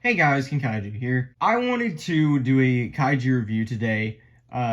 Hey guys, Kaiju here. I wanted to do a kaiju review today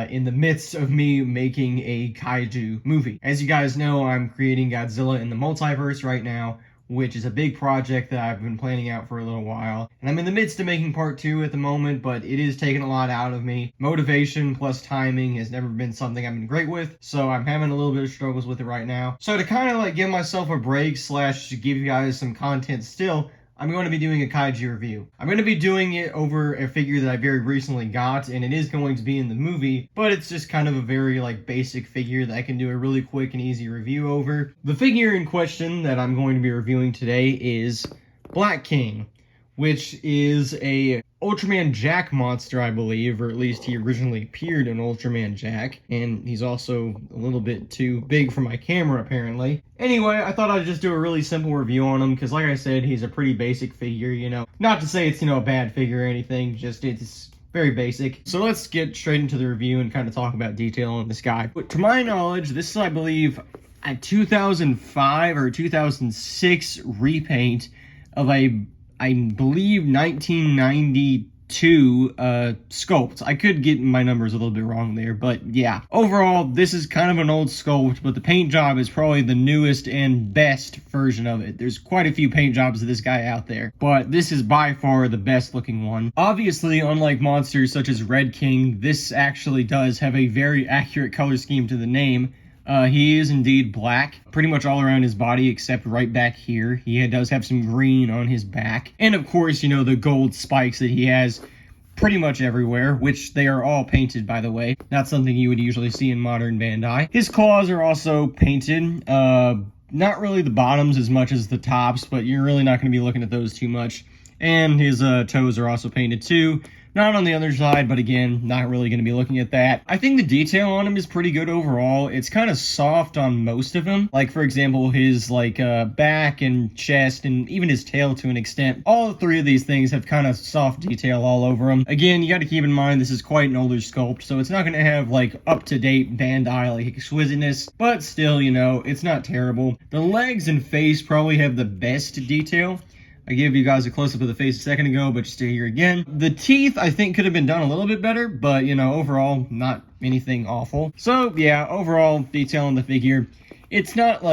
in the midst of me making a kaiju movie. As you guys know, I'm creating Godzilla in the multiverse right now, which is a big project that I've been planning out for a little while. And I'm in the midst of making part 2 at the moment, but it is taking a lot out of me. Motivation plus timing has never been something I've been great with, so I'm having a little bit of struggles with it right now. So to kind of like give myself a break slash give you guys some content still, I'm going to be doing a kaiju review. I'm going to be doing it over a figure that I very recently got, and it is going to be in the movie, but it's just kind of a very basic figure that I can do a really quick and easy review over. The figure in question that I'm going to be reviewing today is Black King, which is a Ultraman Jack monster, I believe, or at least he originally appeared in Ultraman Jack, and he's also a little bit too big for my camera, apparently. Anyway, I thought I'd just do a really simple review on him, because like I said, he's a pretty basic figure, Not to say it's, a bad figure or anything, just it's very basic. So let's get straight into the review and kind of talk about detail on this guy. But to my knowledge, this is, I believe, a 2005 or 2006 repaint of I believe 1992 sculpt. I could get my numbers a little bit wrong there, but yeah. Overall, this is kind of an old sculpt, but the paint job is probably the newest and best version of it. There's quite a few paint jobs of this guy out there, but this is by far the best looking one. Obviously, unlike monsters such as Red King, this actually does have a very accurate color scheme to the name. He is indeed black, pretty much all around his body except right back here. He does have some green on his back. And of course, the gold spikes that he has pretty much everywhere, which they are all painted, by the way. Not something you would usually see in modern Bandai. His claws are also painted. Not really the bottoms as much as the tops, but you're really not going to be looking at those too much. And his toes are also painted too. Not on the other side, but again, not really going to be looking at that. I think the detail on him is pretty good overall. It's kind of soft on most of him. Like, for example, his, back and chest and even his tail to an extent. All three of these things have kind of soft detail all over him. Again, you got to keep in mind this is quite an older sculpt, so it's not going to have, up-to-date Bandai, exquisiteness. But still, it's not terrible. The legs and face probably have the best detail. I gave you guys a close-up of the face a second ago, but just to hear again. The teeth, I think, could have been done a little bit better, but, overall, not anything awful. So, yeah, overall, detail on the figure, it's not,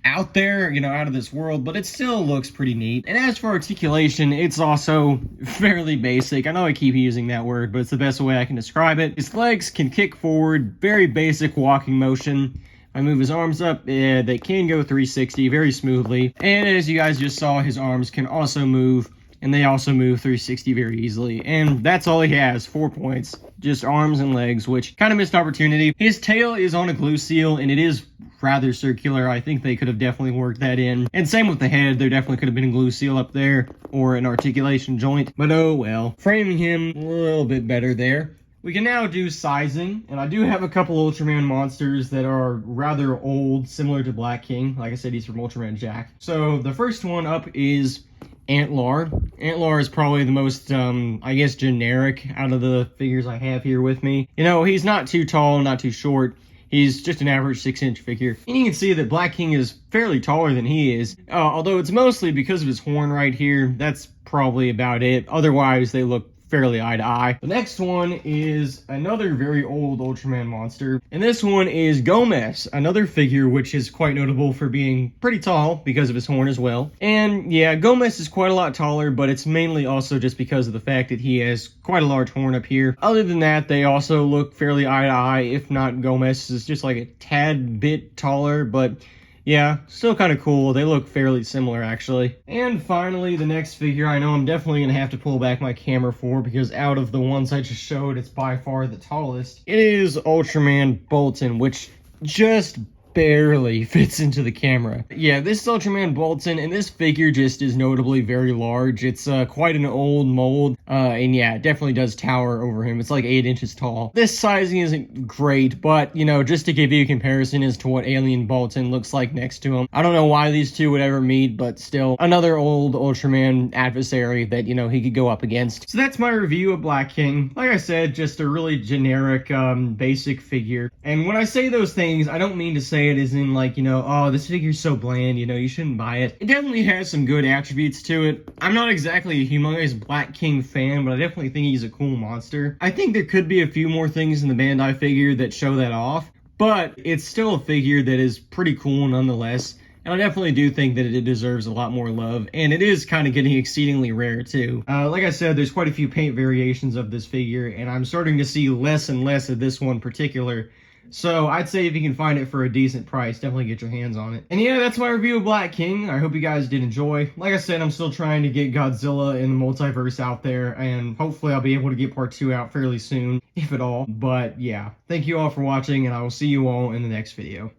out there, out of this world, but it still looks pretty neat. And as for articulation, it's also fairly basic. I know I keep using that word, but it's the best way I can describe it. His legs can kick forward, very basic walking motion. I move his arms up, they can go 360 very smoothly. And as you guys just saw, his arms can also move, and they also move 360 very easily. And that's all he has, 4 points. Just arms and legs, which kind of missed opportunity. His tail is on a glue seal, and it is rather circular. I think they could have definitely worked that in. And same with the head, there definitely could have been a glue seal up there, or an articulation joint. But oh well. Framing him a little bit better there. We can now do sizing, and I do have a couple Ultraman monsters that are rather old, similar to Black King. Like I said, he's from Ultraman Jack. So the first one up is Antlar. Antlar is probably the most, I guess, generic out of the figures I have here with me. He's not too tall, not too short. He's just an average 6-inch figure. And you can see that Black King is fairly taller than he is, although it's mostly because of his horn right here. That's probably about it. Otherwise, they look fairly eye to eye. The next one is another very old Ultraman monster, and this one is Gomez, another figure which is quite notable for being pretty tall because of his horn as well. And yeah, Gomez is quite a lot taller, but it's mainly also just because of the fact that he has quite a large horn up here. Other than that, they also look fairly eye to eye. If not, Gomez is just a tad bit taller, but yeah, still kind of cool. They look fairly similar, actually. And finally, the next figure I know I'm definitely going to have to pull back my camera for, because out of the ones I just showed, it's by far the tallest. It is Ultraman Bolton, which just barely fits into the camera. Yeah, this is Ultraman Bolton, and this figure just is notably very large. It's quite an old mold, and yeah, it definitely does tower over him. It's 8 inches tall. This sizing isn't great, but, just to give you a comparison as to what Alien Bolton looks like next to him. I don't know why these two would ever meet, but still, another old Ultraman adversary that, he could go up against. So that's my review of Black King. Like I said, just a really generic, basic figure. And when I say those things, I don't mean to say say it as in like, oh, this figure's so bland, you shouldn't buy it. It definitely has some good attributes to it. I'm not exactly a humongous Black King fan, but I definitely think he's a cool monster. I think there could be a few more things in the Bandai figure that show that off, but it's still a figure that is pretty cool nonetheless. And I definitely do think that it deserves a lot more love, and it is kind of getting exceedingly rare too. Like I said, there's quite a few paint variations of this figure, and I'm starting to see less and less of this one particular. So I'd say if you can find it for a decent price, definitely get your hands on it. And yeah, that's my review of Black King. I hope you guys did enjoy. Like I said, I'm still trying to get Godzilla in the multiverse out there, and hopefully I'll be able to get part 2 out fairly soon, if at all. But yeah, thank you all for watching, and I will see you all in the next video.